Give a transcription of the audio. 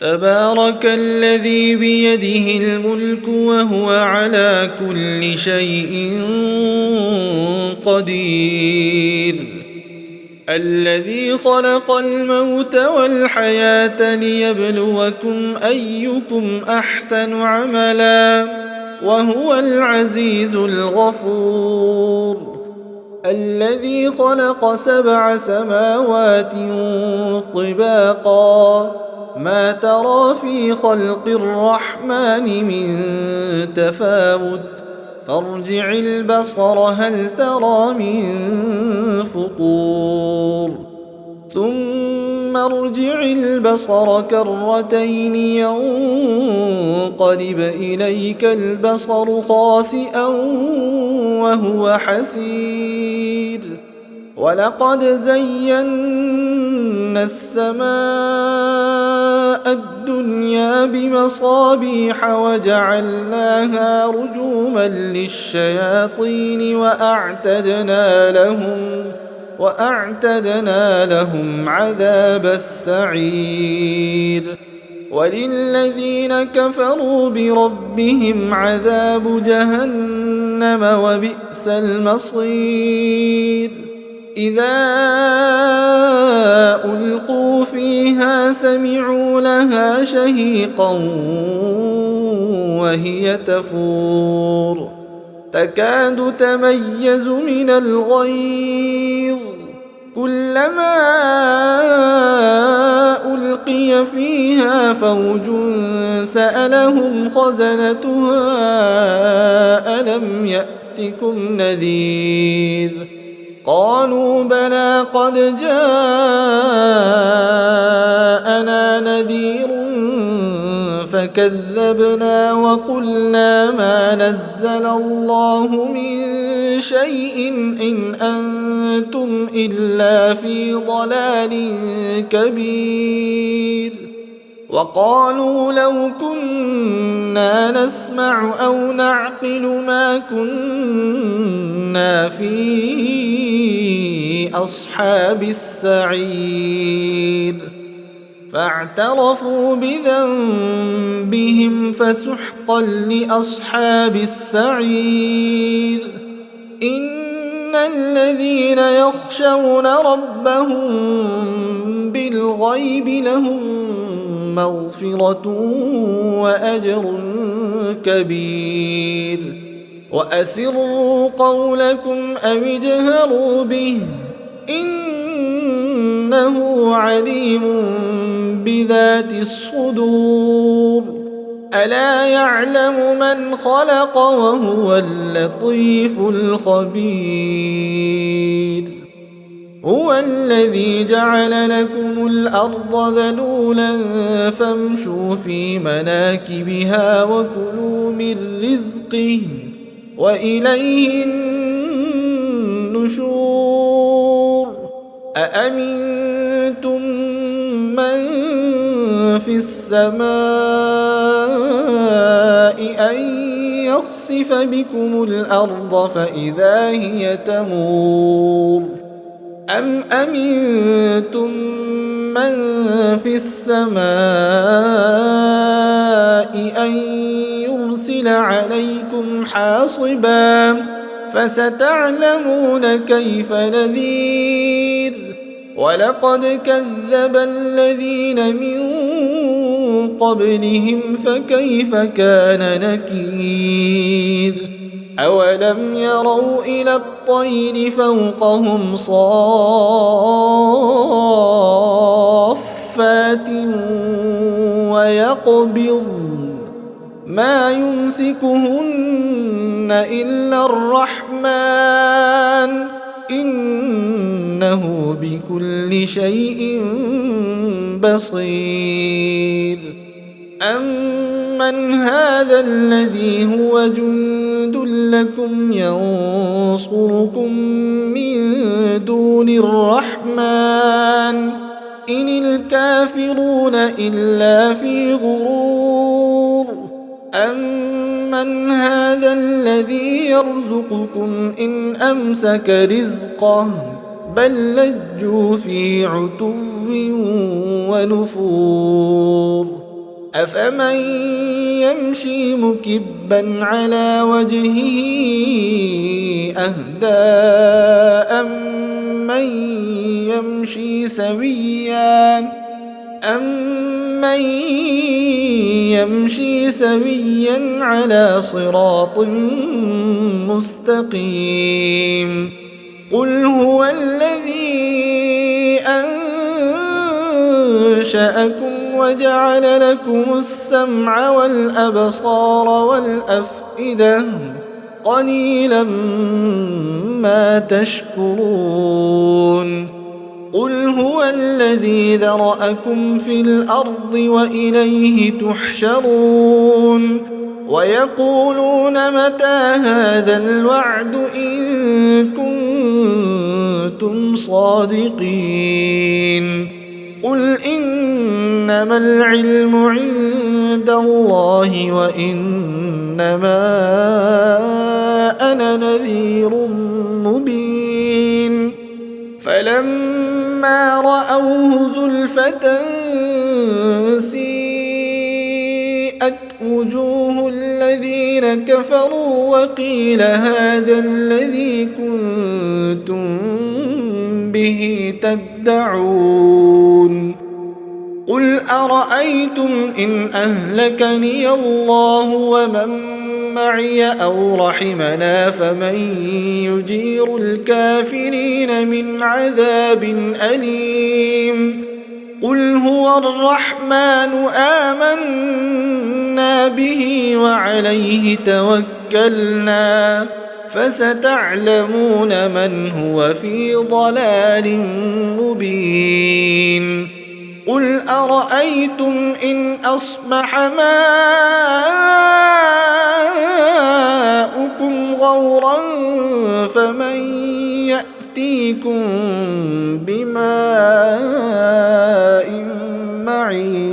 تبارك الذي بيده الملك وهو على كل شيء قدير. الذي خلق الموت والحياة ليبلوكم أيكم أحسن عملا وهو العزيز الغفور. الذي خلق 7 سماوات طباقا ما ترى في خلق الرحمن من تفاوت فارجع البصر هل ترى من فطور ثم ارجع البصر كرتين ينقلب إليك البصر خاسئا وهو حسير. ولقد زينا السماء الدنيا بمصابيح وجعلناها رجوما للشياطين وأعتدنا لهم عذاب السعير. وللذين كفروا بربهم عذاب جهنم وبئس المصير. إذا ألقوا فيها سمعوا لها شهيقا وهي تفور تكاد تميز من الغيظ كلما ألقي فيها فوج سألهم خزنتها ألم يأتكم نذير قالوا بلى قد جاءنا نذير فكذبنا وقلنا ما نزل الله من شيء إن أنتم إلا في ضلال كبير. وقالوا لو كنا نسمع أو نعقل ما كنا في أصحاب السعير. فاعترفوا بذنبهم فسحقا لأصحاب السعير. إن الذين يخشون ربهم بالغيب لهم مغفرة وأجر كبير. وأسروا قولكم أو اجهروا به إنه عليم بذات الصدور. ألا يعلم من خلق وهو اللطيف الخبير. هو الذي جعل لكم الأرض ذلولا فامشوا في مناكبها وكلوا من رزقه وإليه النشور. أأمنتم من في السماء أن يخسف بكم الأرض فإذا هي تمور أم أمنتم من في السماء أن يرسل عليكم حاصبا فستعلمون كيف نذير. ولقد كذب الذين من قبلهم فكيف كان نكير. أولم يروا إلى الطير فوقهم صافات ويقبضن ما يمسكهن إلا الرحمن إنه بكل شيء بصير. أمن هذا الذي هو جند لكم ينصركم من دون الرحمن إن الكافرون إلا في غرور. أمن هذا الذي يرزقكم إن أمسك رزقه بل لجوا في عتو ونفور. أفمن يمشي مكبا على وجهه أهدى أمن يمشي سويا على صراط مستقيم قل هو الذي أنشأكم وجعل لكم السمع والأبصار والأفئدة قليلا ما تشكرون قل هو الذي ذرأكم في الأرض وإليه تحشرون ويقولون متى هذا الوعد إن كنتم صادقين قل إنما العلم عند الله وإنما أنا نذير مبين فلما رأوه زلفة سيئت وجوه الذين كفروا وقيل هذا الذي كنتم به تدعون قل أرأيتم إن أهلكني الله ومن معي أو رحمنا فمن يجير الكافرين من عذاب أليم قل هو الرحمن آمنا به وعليه توكلنا فستعلمون من هو في ضلال مبين قل أرأيتم إن أصبح ماؤكم غورا فمن يأتيكم بماء معين